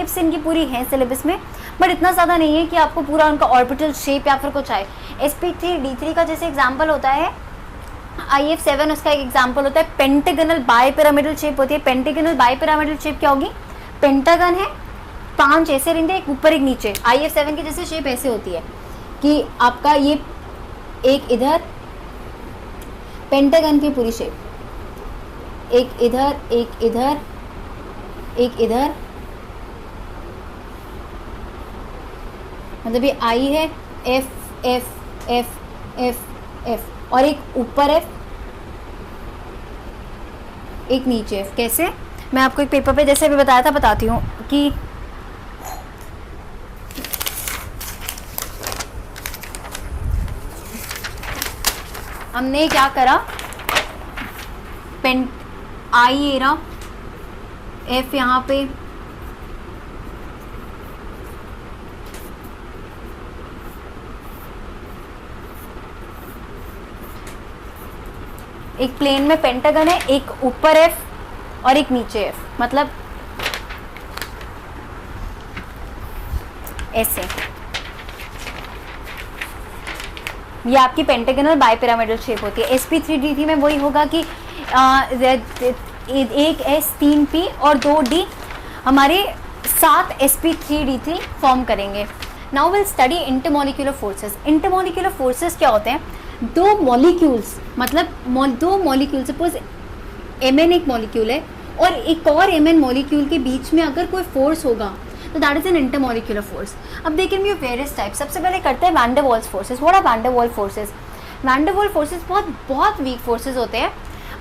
Shapes इनकी पूरी हैं सिलेबस में, बट इतना ज़्यादा नहीं है कि आपको पूरा उनका ऑर्बिटल शेप या फिर कुछ आए। sp3d3 का जैसे एग्जाम्पल होता है IF7, उसका एक एग्जाम्पल होता है पेंटागनल बाइपिरामिडल शेप होती है। पेंटागनल बाइपिरामिडल शेप क्या होगी, पेंटागन है, 5 ऐसे रेंगे, एक ऊपर एक नीचे। IF7 की जैसे शेप ऐसे होती है कि आपका ये एक इधर पेंटागन की पूरी शेप, एक इधर एक इधर एक इधर, मतलब ये आई है, F F F F F और एक ऊपर एफ, एक नीचे एफ। कैसे, मैं आपको एक पेपर पे जैसे अभी बताया था बताती हूँ कि हमने क्या करा, पेन आई एरा एफ यहाँ पे, एक प्लेन में पेंटागन है, एक ऊपर एफ और एक नीचे एफ, मतलब ऐसे। ये आपकी पेंटागनल बाइपिरामिडल शेप होती है। sp3d3 में वही होगा कि एक s 3 p और 2 d हमारे 7 sp3d3 फॉर्म करेंगे। Now will study intermolecular forces. Intermolecular forces क्या होते हैं, दो मॉलिक्यूल्स, मतलब दो मॉलिक्यूल, सपोज mn एक मॉलिक्यूल है और एक और mn मॉलिक्यूल के बीच में अगर कोई फोर्स होगा तो that is an intermolecular force. अब देखें भी वेरियस टाइप। सबसे पहले करते हैं van der Waals forces. What are van der Waals forces? Van der Waals forces बहुत वीक फोर्सेस होते हैं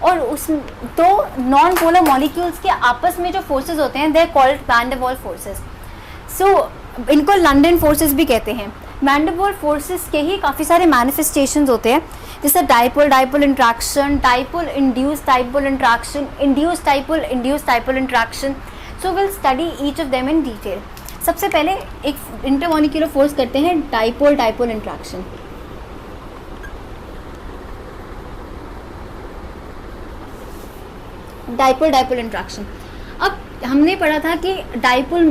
और उस दो नॉन पोलर मॉलिक्यूल्स के आपस में जो फोर्सेस होते हैं they are called van der Waals forces. So इनको लंडन फोर्सेस भी कहते हैं। वैन डर वाल्स फोर्सेस के ही काफ़ी सारे मैनिफेस्टेशंस होते हैं, जैसे dipole dipole interaction, dipole induce dipole interaction, induce dipole interaction. So will study each of them in detail. सबसे पहले एक इंटरमोलिक्यूलर फोर्स करते हैं dipole dipole interaction. Dipole dipole interaction, अब हमने पढ़ा था कि डाइपोल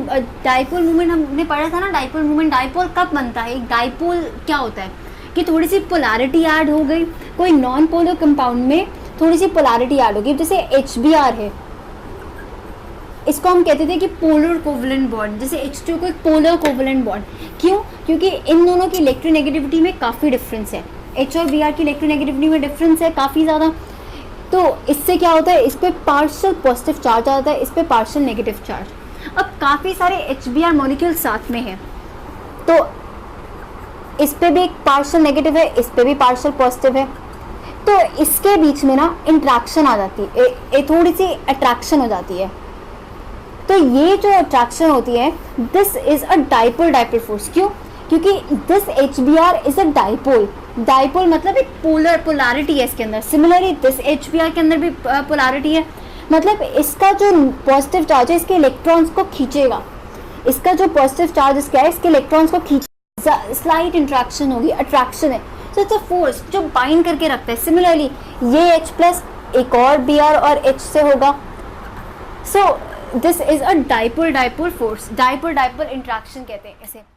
मूवमेंट हमने पढ़ा था ना, डाइपोल मूवमेंट, डाइपोल कब बनता है? एक डाइपोल क्या होता है कि थोड़ी सी पोलैरिटी ऐड हो गई, कोई नॉन पोलर कंपाउंड में थोड़ी सी पोलैरिटी ऐड हो गई, जैसे HBr है, इसको हम कहते थे कि पोलर कोवलेंट बॉन्ड, जैसे H2 को एक पोलर कोवलेंट बॉन्ड। क्यों? क्योंकि इन दोनों की इलेक्ट्रोनेगेटिविटी में काफ़ी डिफरेंस है, H और Br की इलेक्ट्रोनेगेटिविटी में डिफरेंस है काफ़ी ज़्यादा। तो इससे क्या होता है, इस पर पार्शियल पॉजिटिव चार्ज आता है, इस पर पार्शियल नेगेटिव चार्ज। अब काफ़ी सारे HBr मॉलिक्यूल साथ में हैं, तो इस पे भी एक पार्शियल नेगेटिव है, इस पे भी पार्शियल पॉजिटिव है, तो इसके बीच में ना इंट्रैक्शन आ जाती है, थोड़ी सी अट्रैक्शन हो जाती है। तो ये जो अट्रैक्शन होती है, this is a dipole dipole force. क्यों? क्योंकि this HBr is a dipole. Dipole मतलब एक पोलैरिटी है इसके अंदर। सिमिलरली दिस HBr के अंदर भी पोलैरिटी है, मतलब इसका जो पॉजिटिव चार्ज है इसके इलेक्ट्रॉन्स को खींचेगा, इसका जो पॉजिटिव चार्ज क्या है इसके इलेक्ट्रॉन्स को खींचेगा, स्लाइट इंट्रैक्शन होगी, अट्रैक्शन है। सो इट्स अ फोर्स जो बाइंड करके रखता है। सिमिलरली ये H प्लस एक और Br और H से होगा। So this is a dipole dipole force, dipole dipole interaction कहते हैं इसे।